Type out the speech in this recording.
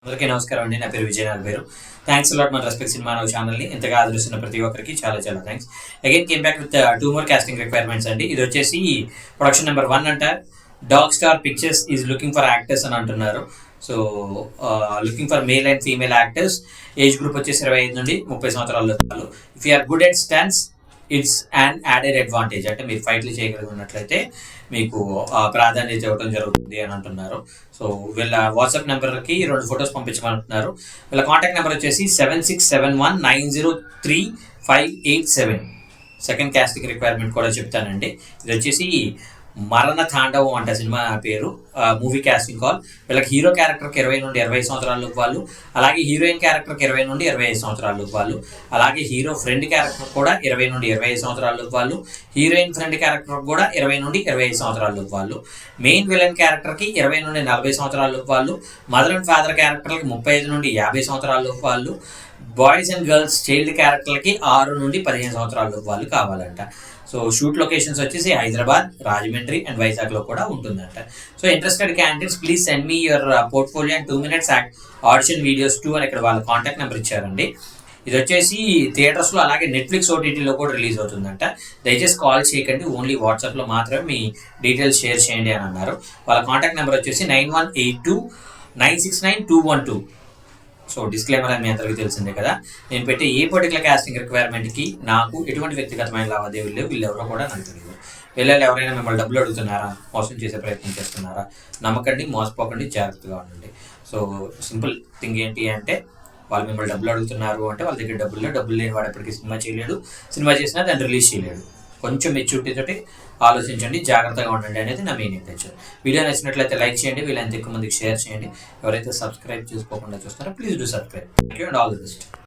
అందరికీ నమస్కారం అండి. నా పేరు విజయ్ పేరు. థ్యాంక్స్ అలాట్ మన రెస్పెక్ట్ సినిమా ఛానల్ని ఇంతగా ఆదరిస్తున్న ప్రతి ఒక్కరికి చాలా చాలా thanks. Again came back with 2 more casting requirements అండి. ఇది వచ్చేసి ప్రొడక్షన్ నెంబర్ 1 అంట. Dog star pictures is looking for actors అని అంటున్నారు. So looking for male and female actors. Age group వచ్చేసి 25 నుండి 30 సంవత్సరాల వాళ్ళు. If you are good at stunts it's and added advantage. అంటే మీరు ఫైట్లు చేయగలిగినట్లయితే మీకు ప్రాధాన్యత ఇవ్వడం జరుగుతుంది అని అంటున్నారు. సో వీళ్ళ వాట్సాప్ నెంబర్కి 2 ఫొటోస్ పంపించమంటున్నారు. వీళ్ళ కాంటాక్ట్ నెంబర్ వచ్చేసి 7671903587. సెకండ్ కాస్టింగ్ రిక్వైర్మెంట్ కూడా చెప్తానండి. ఇది వచ్చేసి మరణ తాండవం అంట సినిమా పేరు. Movie casting call. వీళ్ళకి హీరో క్యారెక్టర్కి 20 నుండి 20 సంవత్సరాల వాళ్ళు, అలాగే హీరోయిన్ క్యారెక్టర్కి 20 నుండి 25 సంవత్సరాల వాళ్ళు, అలాగే హీరో ఫ్రెండ్ క్యారెక్టర్ కూడా 20 నుండి 25 సంవత్సరాల వాళ్ళు, హీరోయిన్ ఫ్రెండ్ క్యారెక్టర్ కూడా 20 నుండి 25 సంవత్సరాల వాళ్ళు, మెయిన్ విలన్ క్యారెక్టర్కి 20 నుండి 40 సంవత్సరాల వాళ్ళు, మదర్ అండ్ ఫాదర్ క్యారెక్టర్కి 35 నుండి 50 సంవత్సరాల వాళ్ళు, బాయ్స్ అండ్ గర్ల్స్ చైల్డ్ క్యారెక్టర్లకి 6 నుండి 15 సంవత్సరాల వాళ్ళు కావాలంట. సో షూట్ లొకేషన్స్ వచ్చేసి హైదరాబాద్, రాజమండ్రి అండ్ వైజాగ్లో కూడా ఉంటుందంట. So interested candidates please send me your portfolio and 2 minutes audition videos 2 అని ఇక్కడ వాళ్ళ కాంటాక్ట్ నెంబర్ ఇచ్చారండి. ఇది వచ్చేసి థియేటర్స్లో అలాగే నెట్ఫ్లిక్స్ ఓటీటీలో కూడా రిలీజ్ అవుతుందంట. దయచేసి కాల్ చేయకండి, ఓన్లీ వాట్సాప్లో మాత్రమే మీ డీటెయిల్స్ షేర్ చేయండి అని అన్నారు. వాళ్ళ కాంటాక్ట్ నెంబర్ వచ్చేసి 9182969212. సో డిస్క్లైమర్ అని మీ అందరికీ తెలిసిందే కదా. నేను పెట్టే ఏ పర్టికులర్ కాస్టింగ్ రిక్వైర్మెంట్కి నాకు ఎటువంటి వ్యక్తిగతమైన లావాదేవీలు లేవు. వీళ్ళెవరో కూడా నాకు తెలియదు. వీళ్ళలో ఎవరైనా మిమ్మల్ని డబ్బులు అడుగుతున్నారా, మోసం చేసే ప్రయత్నం చేస్తున్నారా, నమ్మకండి, మోసపోకండి, జాగ్రత్తగా ఉండండి. సో సింపుల్ థింగ్ ఏంటి అంటే, వాళ్ళు మిమ్మల్ని డబ్బులు అడుగుతున్నారు అంటే వాళ్ళ దగ్గర డబ్బులు లేని వాడు ఎప్పటికీ సినిమా చేయలేడు. సినిమా చేసినా దాన్ని రిలీజ్ చేయలేడు. కొంచెం మెచ్యూరిటీ తోటి ఆలోచించండి, జాగ్రత్తగా ఉండండి అనేది నా మెయిన్ ఇంటెన్షన్. వీడియో నచ్చినట్లయితే లైక్ చేయండి, వీళ్ళంత ఎక్కువ మందికి షేర్ చేయండి. ఎవరైతే సబ్స్క్రైబ్ చేసుకోకుండా చూస్తారో please do subscribe. Thank you and all the best.